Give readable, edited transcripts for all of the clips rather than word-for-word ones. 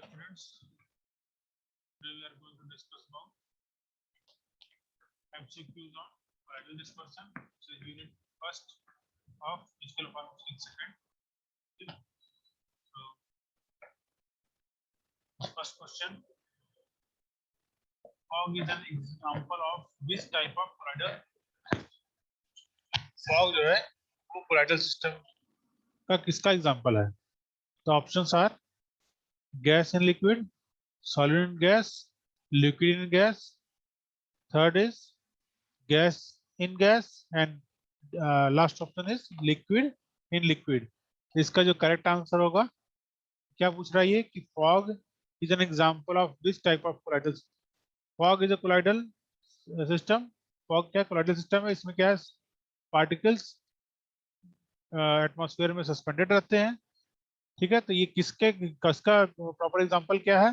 Hello students, today we are going to discuss about MCQs on colloidal dispersion. So unit first of physical pharmaceutics second. So first question: fog is an example of which type of colloidal? Fog जो है वो colloidal system का किसका example है? तो options are gas in liquid, solid in gas, liquid in gas. Third is gas in gas and last option is liquid in liquid. इसका जो correct answer होगा, क्या पूछ रहा है ये कि fog is an example of this type of colloidal. Fog is a colloidal system. Fog क्या colloidal system है? इसमें क्या है, पार्टिकल्स एटमॉस्फेयर में सस्पेंडेड रहते हैं. ठीक है, तो ये किसका प्रॉपर एग्जांपल क्या है?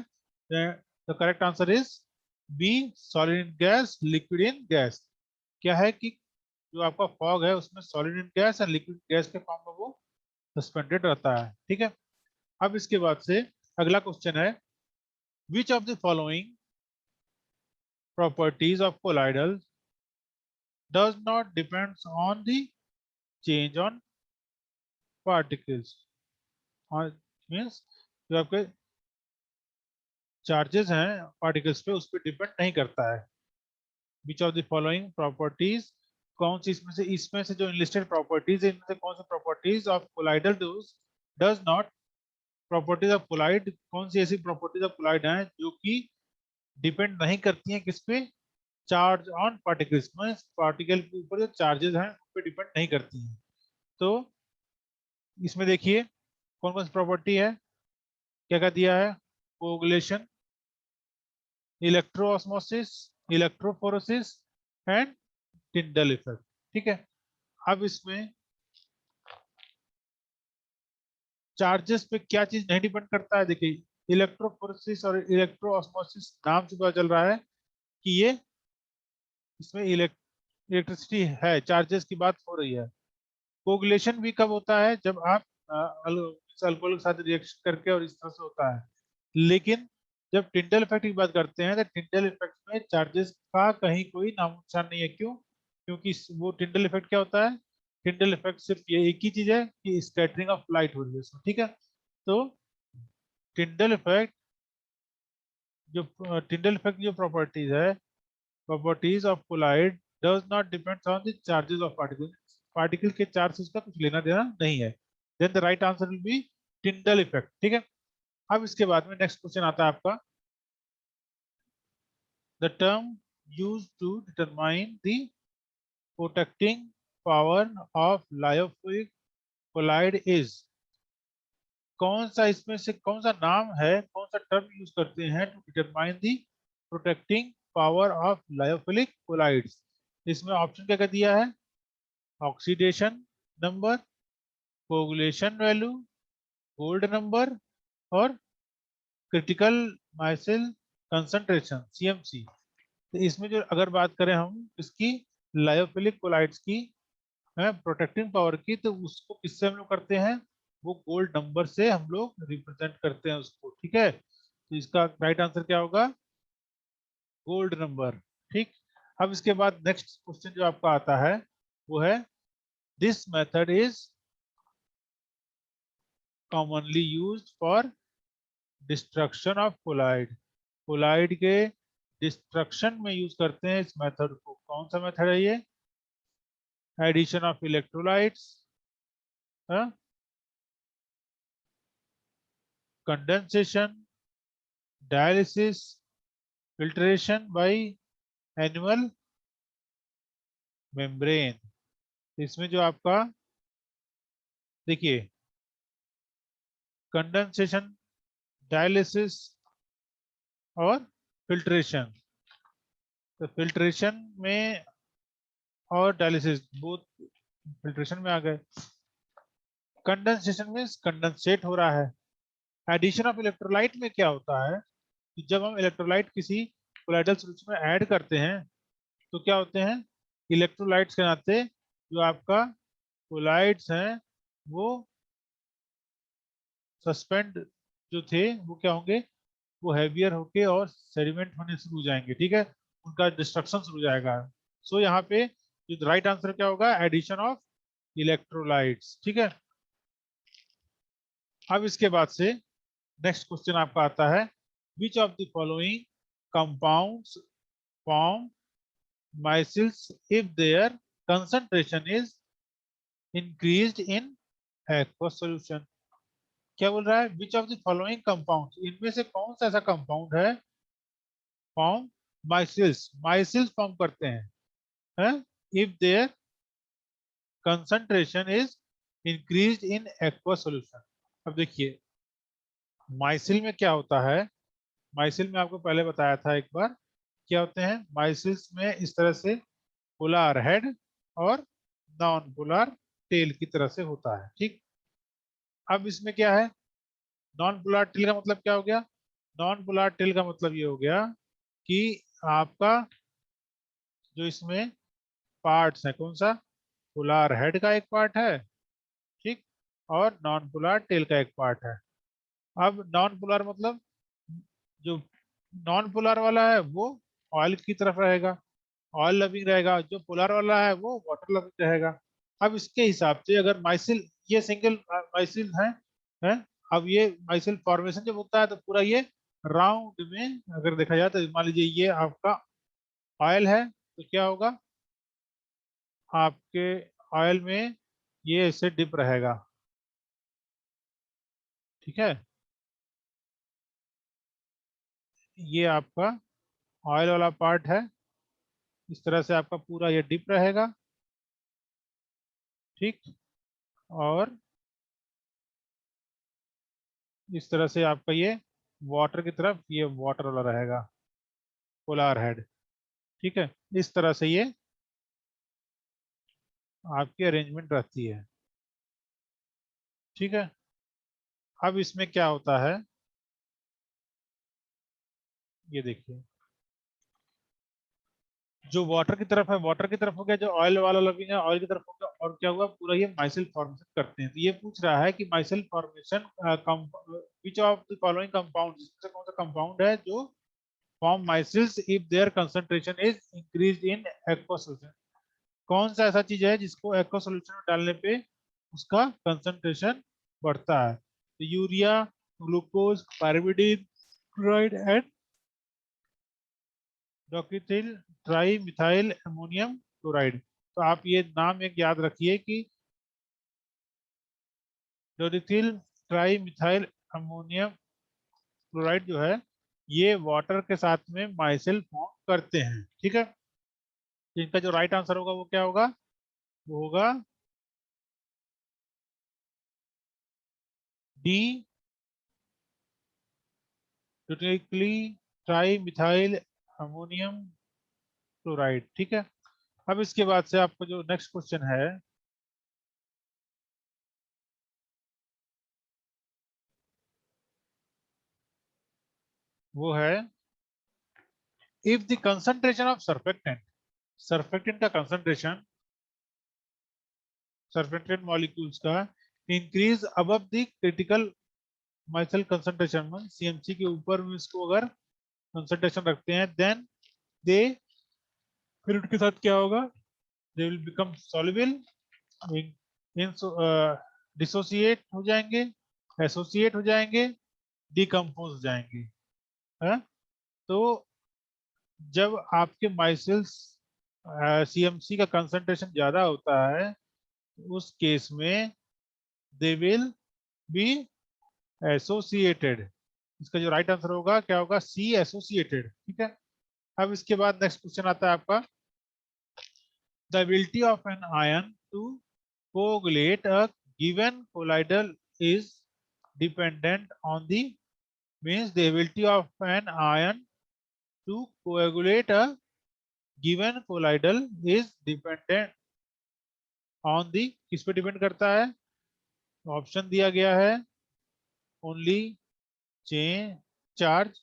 The correct answer is B, solid in gas, liquid in gas. क्या है कि जो आपका फॉग है उसमें सॉलिड इन गैस और लिक्विड गैस के फॉर्म में वो सस्पेंडेड रहता है. ठीक है, अब इसके बाद से अगला क्वेश्चन है, which of the following properties of colloidal does not depends on the change on particles. Means जो आपके चार्जेस हैं पार्टिकल्स पे उस पर डिपेंड नहीं करता है. Which of the following properties, कौन सी इसमें से जो लिस्टेड प्रॉपर्टीज है इनमें से कौन सी properties of colloidal does not, properties of colloid कौन सी ऐसी प्रॉपर्टीज ऑफ कोलाइड हैं जो कि डिपेंड नहीं करती हैं किस पे? चार्ज ऑन पार्टिकल्स में, पार्टिकल के ऊपर जो चार्जेस हैं उन पे डिपेंड नहीं करती हैं. तो इसमें देखिए कौन कौन सी प्रॉपर्टी है, क्या क्या दिया है? Coagulation, electroosmosis, electrophoresis and Tyndall effect. ठीक है, अब इसमें चार्जेस पे क्या चीज नहीं डिपेंड करता है? देखिए इलेक्ट्रोफोरेसिस और इलेक्ट्रोऑस्मोसिस नाम से पता चल रहा है कि ये इसमें इलेक्ट्रिसिटी है, चार्जेस की बात हो रही है. कोगुलेशन भी कब होता है? जब आप अल्कोहल के साथ रिएक्शन करके और इस तरह से होता है. लेकिन जब टिंडल इफेक्ट की बात करते हैं तो टिंडल इफेक्ट में चार्जेस का कहीं कोई नामो निशान नहीं है. क्यों? क्योंकि वो टिंडल इफेक्ट क्या होता है? टिंडल इफेक्ट सिर्फ ये एक ही चीज है कि स्कैटरिंग ऑफ लाइट हो रही है उसमें. ठीक है, तो टिंडल इफेक्ट जो प्रॉपर्टीज है, properties of colloid does not depend on the charges of particle. Particle के चार्जेस का कुछ लेना देना नहीं है. Then the right answer will be Tyndall effect. ठीक है, अब इसके बाद में नेक्स्ट क्वेश्चन आता है आपका, the term used to determine the protecting power of lyophilic colloid is. कौन सा इसमें से कौन सा नाम है, कौन सा टर्म यूज करते हैं to determine the protecting power of lyophilic colloids? इसमें ऑप्शन क्या क्या दिया है? Oxidation number, coagulation value, gold number और क्रिटिकल माइसिल कंसंट्रेशन CMC. तो इसमें जो अगर बात करें हम इसकी लायोफिलिक कोलाइड्स की प्रोटेक्टिंग पावर की, तो उसको किससे हम लोग करते हैं? वो गोल्ड नंबर से हम लोग रिप्रेजेंट करते हैं उसको. ठीक है, तो इसका राइट आंसर क्या होगा? Gold number. ठीक, अब इसके बाद नेक्स्ट क्वेश्चन जो आपका आता है वो है, this method is commonly used for destruction of colloid. Colloid के डिस्ट्रक्शन में यूज करते हैं इस मेथड को. कौन सा मेथड है ये? Addition of electrolytes, condensation, dialysis, filtration by annual membrane. इसमें जो आपका देखिए कंडेंसेशन, डायलिसिस और फिल्ट्रेशन. तो फिल्ट्रेशन में और डायलिसिस बोथ फिल्ट्रेशन में आ गए. कंडेंसेशन में कंडेंसेट हो रहा है. एडिशन ऑफ इलेक्ट्रोलाइट में क्या होता है कि जब हम इलेक्ट्रोलाइट किसी कोलाइडल सॉल्यूशन में ऐड करते हैं तो क्या होते हैं? इलेक्ट्रोलाइट्स के नाते जो आपका कोलाइड्स हैं वो सस्पेंड जो थे वो क्या होंगे? वो हैवियर होके और सेडिमेंट होने शुरू हो जाएंगे, ठीक है, उनका डिस्ट्रक्शन शुरू हो जाएगा। सो यहाँ पे राइट आंसर क्या होगा, एडिशन ऑफ इलेक्ट्रोलाइट्स, ठीक है। अब इसके बाद से नेक्स्ट क्वेश्चन आपका आता है, which of the following compounds form micelles if their concentration is increased in aqueous solution। क्या बोल रहा है, which of the following compound, इनमें से कौन सा ऐसा कंपाउंड है फॉर्म माइसिल्स, माइसिल्स फॉर्म करते हैं if their concentration is increased in aqueous solution। अब देखिए माइसिल में क्या होता है, माइसिल में आपको पहले बताया था एक बार, क्या होते हैं माइसिल्स में इस तरह से पोलर हेड और नॉन पोलर टेल की तरह से होता है, ठीक। अब इसमें क्या है, नॉन पोलर टेल का मतलब क्या हो गया, नॉन पोलर टेल का मतलब ये हो गया कि आपका जो इसमें पार्ट्स है, कौन सा, पोलर हेड का एक पार्ट है, ठीक, और नॉन पोलर टेल का एक पार्ट है। अब नॉन पोलर मतलब जो नॉन पोलर वाला है वो ऑयल की तरफ रहेगा, ऑयल लविंग रहेगा, जो पोलर वाला है वो वाटर लविंग रहेगा। अब इसके हिसाब से अगर माइसिल, ये सिंगल माइसिल है, अब ये माइसिल फॉर्मेशन जब होता है तो पूरा ये राउंड में अगर देखा जाए तो मान लीजिए ये आपका ऑयल है, तो क्या होगा आपके ऑयल में ये ऐसे डिप रहेगा, ठीक है, ये आपका ऑयल वाला पार्ट है, इस तरह से आपका पूरा ये डिप रहेगा, ठीक, और इस तरह से आपका ये वाटर की तरफ ये वाटर वाला रहेगा, पोलर हेड, ठीक है, इस तरह से ये आपकी अरेंजमेंट रहती है, ठीक है। अब इसमें क्या होता है, ये देखिए जो वाटर की तरफ है वाटर की तरफ हो गया, जो ऑयल वाला लविंग है ऑयल की तरफ हो गया, और क्या हुआ पूरा ये माइसिल फॉर्मेशन करते हैं। तो ये पूछ रहा है कि micelle formation which of the following compound, इसमें से कौन सा कंपाउंड है जो form micelles if their concentration is increased in aqua solution, कौन सा ऐसा चीज है जिसको एक्वा सॉल्यूशन में डालने पे उसका कंसंट्रेशन बढ़ता है, तो urea, glucose, pyrimidine chloride and dodecyl trimethyl ammonium chloride. तो आप ये नाम एक याद रखिए कि dodecyl trimethyl ammonium chloride जो है ये वाटर के साथ में माइसेल फॉर्म करते हैं, ठीक है। तो इनका जो राइट आंसर होगा वो क्या होगा, वो होगा D, dodecyl trimethyl ammonium chloride, ठीक है। अब इसके बाद से आपको जो नेक्स्ट क्वेश्चन है वो है, if the concentration of surfactant, surfactant का कंसंट्रेशन सर्फेक्टेंट मॉलिक्यूल्स का increase above the critical micelle concentration में, सीएमसी के ऊपर में इसको अगर कंसंट्रेशन रखते हैं, देन दे, फिर उनके साथ क्या होगा, they will become soluble in, dissociate हो जाएंगे, एसोसिएट हो जाएंगे, डिकम्पोज हो जाएंगे, है? तो जब आपके माइसिल्स सीएमसी का कंसंट्रेशन ज्यादा होता है उस केस में दे विल बी एसोसिएटेड, इसका जो राइट आंसर होगा क्या होगा, सी एसोसिएटेड, ठीक है। अब इसके बाद नेक्स्ट क्वेश्चन आता है आपका, the ability of an ion to coagulate a given colloidal is dependent on the, means the ability of an ion to coagulate a given colloidal is dependent on the, किस पे depend करता है, option दिया गया है only charge,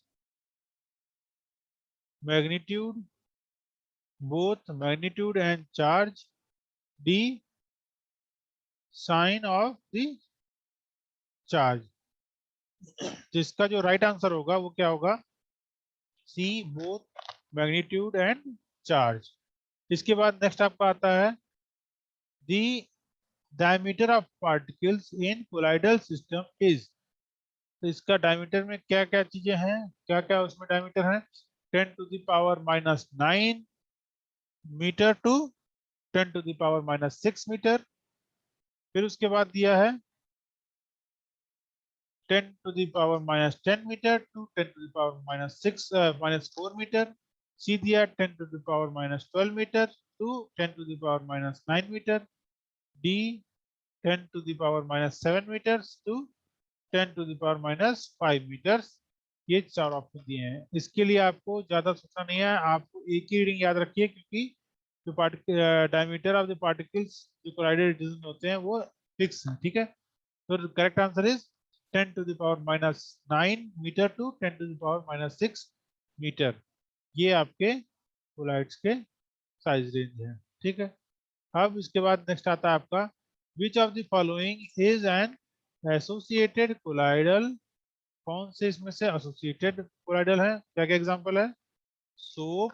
magnitude, both magnitude and charge, D, sign of the charge। जिसका जो right answer होगा वो क्या होगा, C both magnitude and charge. इसके बाद नेक्स्ट आपका आता है दी diameter of particles in colloidal system is. तो इसका डायमीटर में क्या क्या चीजें हैं, क्या क्या उसमें डायमीटर है, 10⁻⁹ मीटर टू 10⁻⁻6 मीटर। फिर उसके बाद दिया है 10⁻⁻10 मीटर टू 10⁻⁻6 -4 मीटर। सी दिया 10⁻⁻12 metre to 10⁻⁻9 metre. D 10⁻⁻7 metres to 10⁻⁻5 metres. ये चार ऑप्शन दिए हैं। इसके लिए आपको ज्यादा सोचना नहीं है, आपको एक ही रीडिंग याद रखिए, क्योंकि जो डायमीटर ऑफ द पार्टिकल्स जो कोलाइडल रीजन होते हैं वो फिक्स है, ठीक है। तो correct answer is 10⁻⁹ metre to 10⁻⁻6 metre. ये आपके कोलाइड्स के साइज रेंज है, ठीक है। अब इसके बाद नेक्स्ट आता है आपका विच of the following is an associated colloidal. कौन से इसमें से एसोसिएटेड कोलाइडल है, क्या क्या एग्जांपल है, soap,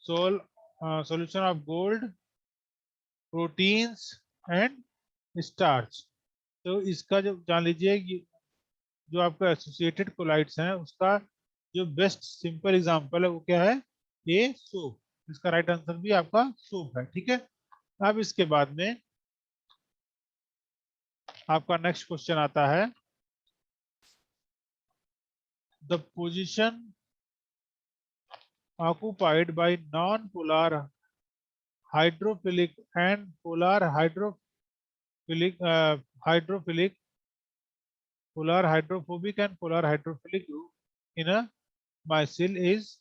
solution of gold, proteins and starch. तो इसका जो जान लीजिए कि जो आपका एसोसिएटेड कोलाइड्स हैं उसका जो बेस्ट सिंपल एग्जांपल है वो क्या है, ये सोप। इसका राइट आंसर भी आपका सोप है, ठीक है। अब इसके बाद में आपका नेक्स्ट क्वेश्चन आता है the position occupied by non-polar hydrophilic and polar hydrophilic polar hydrophobic and polar hydrophilic group in a micelle is,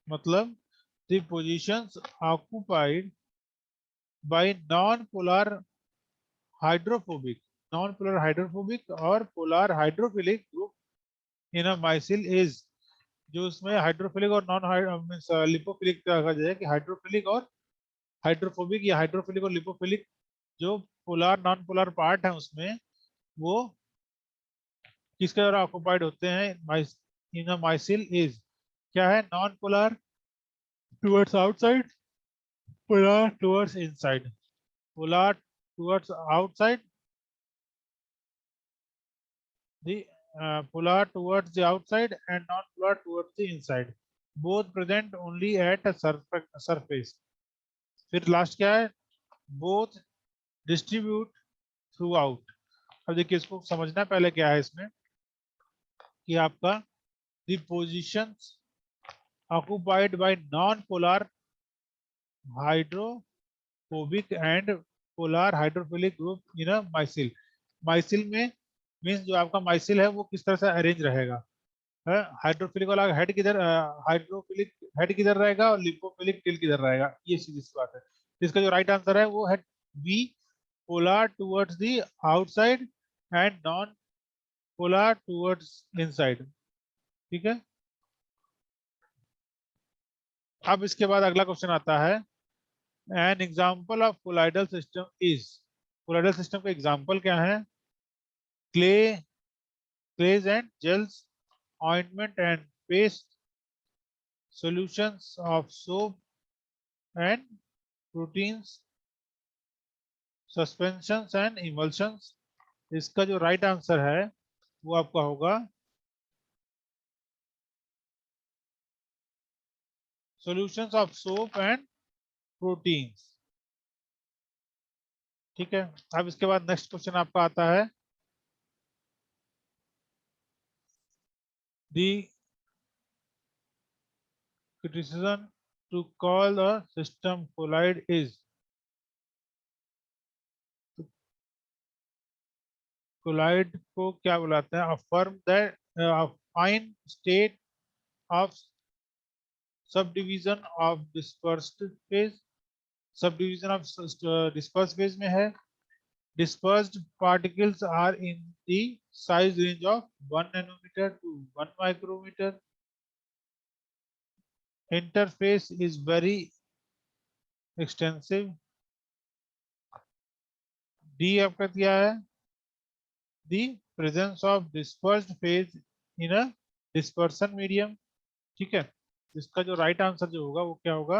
मतलब the positions occupied by hydrophobic non-polar hydrophobic और polar hydrophilic group in a micelle is। जो उसमें hydrophilic और non lipophilic कहा जाए कि hydrophilic और hydrophobic या हाइड्रोफिलिक और लिपोफिलिक जो पोलर नॉन पोलर पार्ट है उसमें वो किसके द्वारा ऑक्युपाइड होते हैं, इन माइसिल इज। क्या है, non polar towards outside, polar towards inside. Polar towards outside, the polar towards the outside and non-polar towards the inside, both present only at a surface। फिर लास्ट क्या है, both distribute throughout। अब देखिए इसको समझना पहले क्या है इसमें कि आपका the positions occupied by non-polar hydrophobic and polar hydrophilic group in a micelle। माइसिल में मीन्स जो आपका माइसिल है वो किस तरह से अरेंज रहेगा, हाइड्रोफिलिक वाला हेड किधर, हाइड्रोफिलिक हेड किधर रहेगा और लिपोफिलिक टेल किधर रहेगा, ये सीधी सी बात है। इसका जो राइट आंसर है वो है B, polar towards the outside and non polar towards inside, ठीक है। अब इसके बाद अगला क्वेश्चन आता है an example of colloidal system is. Colloidal system का एग्जांपल क्या है, clay clays and gels, ointment and paste, solutions of soap and proteins, suspensions and emulsions। इसका जो राइट आंसर है वो आपका होगा solutions of soap and proteins, ठीक है। अब इसके बाद नेक्स्ट क्वेश्चन आपका आता है the criticism to call a system collide is। collide को क्या बुलाते हैं, affirm that a fine state of subdivision of dispersed phase। subdivision of dispersed phase में है, dispersed particles are in the size range of 1 nanometer to 1 micrometer, interface is very extensive। D आपका दिया है the presence of dispersed phase in a dispersion medium। ठीक है, इसका जो right answer जो होगा वो क्या होगा,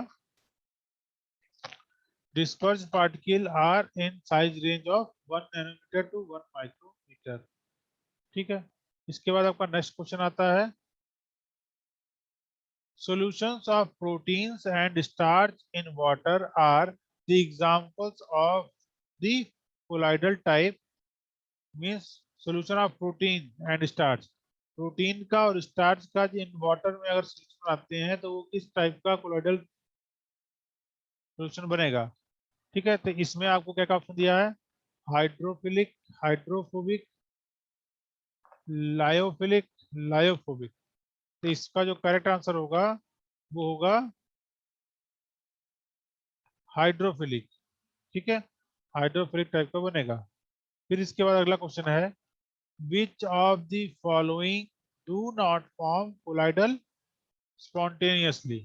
dispersed particle are in size range of 1 nanometer to 1 micrometer। ठीक है, इसके बाद आपका नेक्स्ट क्वेश्चन आता है, solutions of proteins and starch in water are the examples of the colloidal type। Means solution of protein and starch, protein का और starch का इन वाटर में अगर सोल्यूशन बनाते हैं तो वो किस टाइप का कोलोइडल सोल्यूशन बनेगा। ठीक है, तो इसमें आपको क्या क्या ऑप्शन दिया है, हाइड्रोफिलिक, हाइड्रोफोबिक, लायोफिलिक, लायोफोबिक। तो इसका जो करेक्ट आंसर होगा वो होगा हाइड्रोफिलिक। ठीक है, हाइड्रोफिलिक टाइप का बनेगा। फिर इसके बाद अगला क्वेश्चन है, which of the following do not form colloidal spontaneously।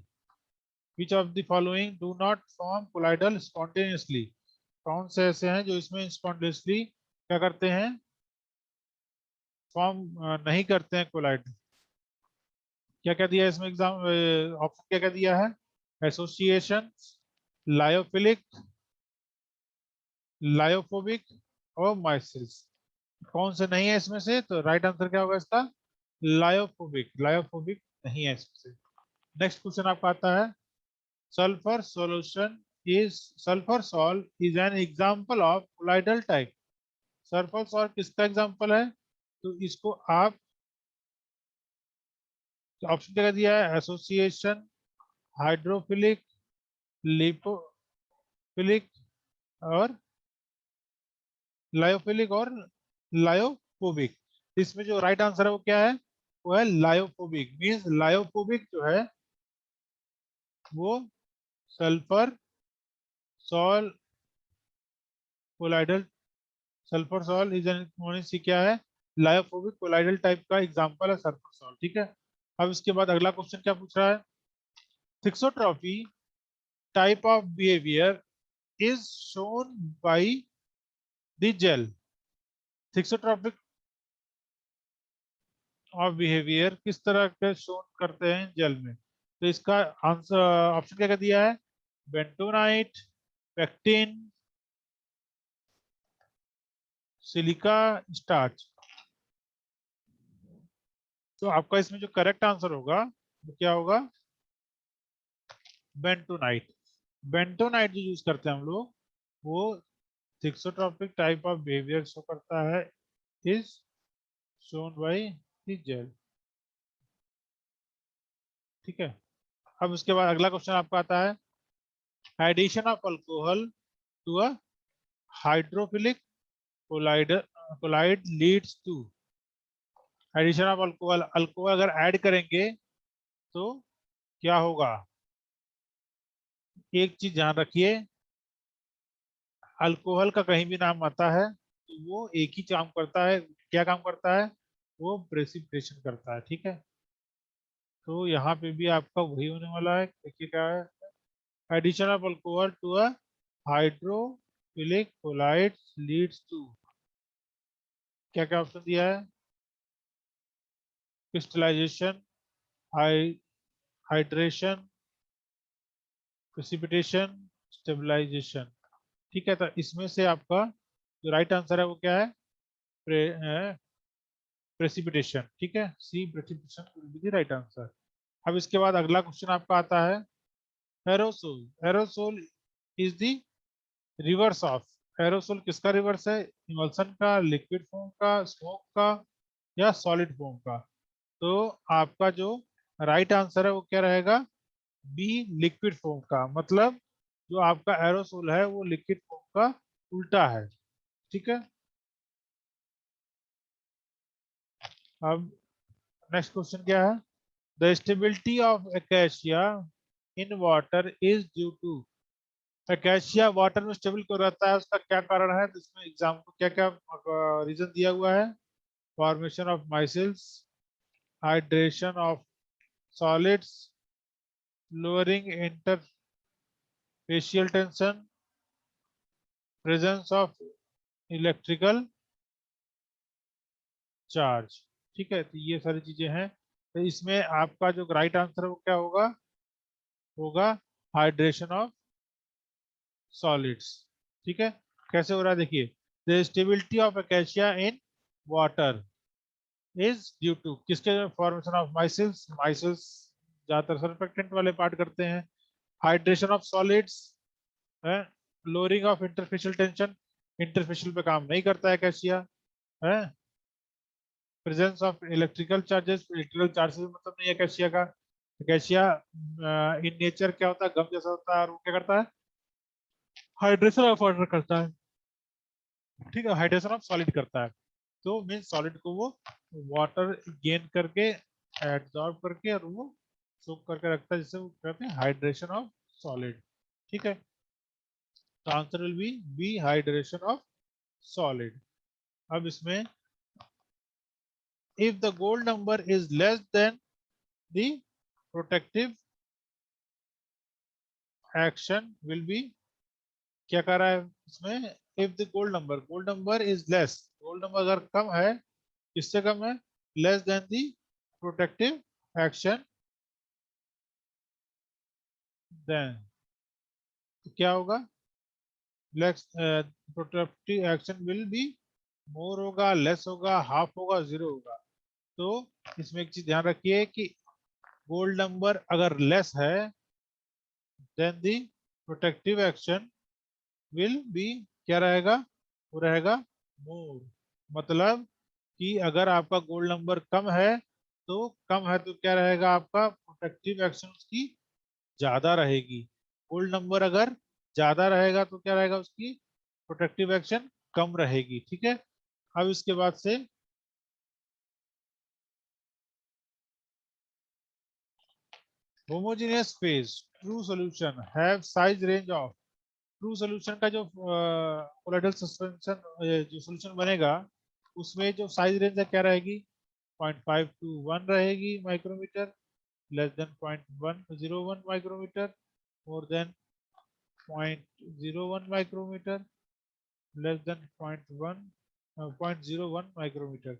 which of the following do not form colloidal spontaneously। कौन से ऐसे हैं जो इसमें spontaneously क्या करते हैं, फॉर्म नहीं करते हैं कोलाइड। क्या क्या दिया है इसमें एग्जाम ऑप्शन, क्या क्या दिया है, एसोसिएशन, लायोफिलिक, लायोफोबिक और माइसिल्स। कौन से नहीं है इसमें से, तो राइट आंसर क्या होगा इसका, लायोफोबिक, लायोफोबिक नहीं है इसमें से। नेक्स्ट क्वेश्चन आपका आता है, sulphur solution is, sulphur salt is an example of colloidal type. Sulphur salt किसका एग्जांपल है, तो इसको आप ऑप्शन क्या दिया है, एसोसिएशन, हाइड्रोफिलिक, लिपोफिलिक और लायोफिलिक और लायोफोबिक। इसमें जो राइट आंसर है वो क्या है, वो है लायोफोबिक। मींस लायोफोबिक जो है वो sulphur sol colloidal, sulphur sol is an C क्या है, लायोफोबिक कोलाइडल टाइप का एग्जांपल है सल्फर सॉल। ठीक है, अब इसके बाद अगला क्वेश्चन क्या पूछ रहा है, thixotropy type of behaviour is shown by the gel. Thixotropic of behaviour किस तरह के शोन करते हैं जेल में, तो इसका आंसर ऑप्शन क्या क्या दिया है, बेंटोनाइट, पेक्टिन, सिलिका, स्टार्च। तो आपका इसमें जो करेक्ट आंसर होगा वो क्या होगा, बेंटोनाइट। बेंटोनाइट जो यूज करते हैं हम लोग वो thixotropic type of behaviour show करता है, is shown by the gel. ठीक है, अब उसके बाद अगला क्वेश्चन आपका आता है, addition of alcohol to a hydrophilic colloid, colloid leads to, addition of alcohol, alcohol अगर ऐड करेंगे तो क्या होगा। एक चीज ध्यान रखिए, अल्कोहल का कहीं भी नाम आता है तो वो एक ही काम करता है, क्या काम करता है, वो प्रेसिपिटेशन करता है। ठीक है, तो यहाँ पे भी आपका वही होने वाला है, देखिए क्या है, addition of alcohol to a hydrophilic colloid leads to, क्या क्या ऑप्शन दिया है, क्रिस्टलाइजेशन, हाइड्रेशन, प्रेसिपिटेशन, स्टेबलाइजेशन। ठीक है, तो इसमें से आपका जो राइट आंसर है वो क्या है, प्रेसिपिटेशन। ठीक है, C precipitation will be the right answer. अब इसके बाद अगला क्वेश्चन आपका आता है, aerosol, aerosol is the reverse of, aerosol किसका रिवर्स है, इमल्सन का, लिक्विड फॉर्म का, स्मोक का या सॉलिड फॉर्म का। तो आपका जो राइट आंसर है वो क्या रहेगा, बी लिक्विड फॉर्म का। मतलब जो आपका एरोसोल है वो लिक्विड फॉर्म का उल्टा है। ठीक है, अब नेक्स्ट क्वेश्चन क्या है, the stability of acacia in water is due to, acacia water में स्टेबल क्यों रहता है उसका क्या कारण है, तो इसमें एग्जाम को क्या क्या रीजन दिया हुआ है, formation of micelles, hydration of solids, lowering interfacial tension, presence of electrical charge. ठीक है, तो ये सारी चीजें हैं। तो इसमें आपका जो राइट आंसर है वो क्या होगा, होगा हाइड्रेशन ऑफ सॉलिड्स। ठीक है, कैसे हो रहा है देखिए, the stability of acacia in water is due to किसके, फॉर्मेशन ऑफ माइसिल्स, माइसिल्स ज्यादातर सरफेक्टेंट वाले पार्ट करते हैं। हाइड्रेशन ऑफ सॉलिड्स है, lowering of interfacial tension, interfacial पे काम नहीं करता है कैशिया है। Presence of electrical charges, electrical charges मतलब नहीं है कैशिया का। कैशिया इन नेचर क्या होता है, गम जैसा होता है, और वो क्या करता है, हाइड्रेशन ऑफ वाटर करता है। ठीक है, हाइड्रेशन ऑफ सॉलिड करता है। तो मीन सॉलिड को वो वाटर गेन करके, एब्जॉर्ब करके, और वो सोक करके रखता है, जिससे वो कहते हैं हाइड्रेशन ऑफ सॉलिड। ठीक है, तो answer will be B, hydration of solid. अब इसमें if the gold number is less than the protective action will be, क्या कर रहा है इसमें, if the gold number is less, gold number अगर कम है, किससे कम है, less than the protective action, then तो क्या होगा, less protective action will be more होगा, less होगा, half होगा, zero होगा। तो इसमें एक चीज ध्यान रखिए कि गोल्ड नंबर अगर लेस है, then the protective action will be, क्या रहेगा, वो रहेगा मोर। मतलब कि अगर आपका गोल्ड नंबर कम है, तो कम है तो क्या रहेगा, आपका प्रोटेक्टिव एक्शन उसकी ज्यादा रहेगी। गोल्ड नंबर अगर ज्यादा रहेगा तो क्या रहेगा, उसकी प्रोटेक्टिव एक्शन कम रहेगी। ठीक है, अब इसके बाद से homogeneous phase true solution have size range of, true solution का जो कोलाइडल सस्पेंशन जो सॉल्यूशन बनेगा, उसमें जो साइज रेंज है क्या रहेगी, 0.5 to 1 रहेगी micrometre, less than 0.101 micrometre, more than 0.01 micrometre, less than 0.1 micrometre.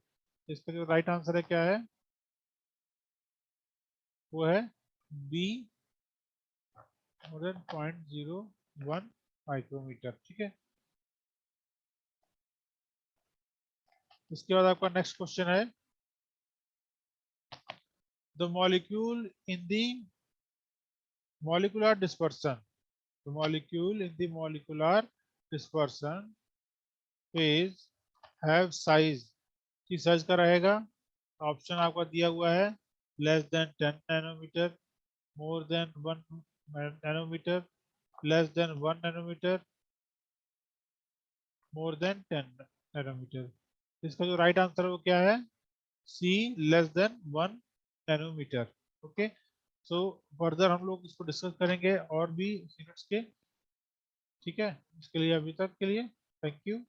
इसका जो राइट आंसर है क्या है, वो है बी, मोर देन 0.01 माइक्रोमीटर। ठीक है, इसके बाद आपका नेक्स्ट क्वेश्चन है, the molecule in the molecular dispersion, the molecule in the molecular dispersion phase have size, की साइज का रहेगा, ऑप्शन आपका दिया हुआ है, less than 10 nanometer, more than 1 nanometer, less than 1 nanometer, more than 10 nanometer. इसका जो राइट आंसर है वो क्या है, C, less than 1 nanometer. Okay, so further हम लोग इसको डिस्कस करेंगे और भी यूनिट्स के। ठीक है, इसके लिए अभी तक के लिए थैंक यू।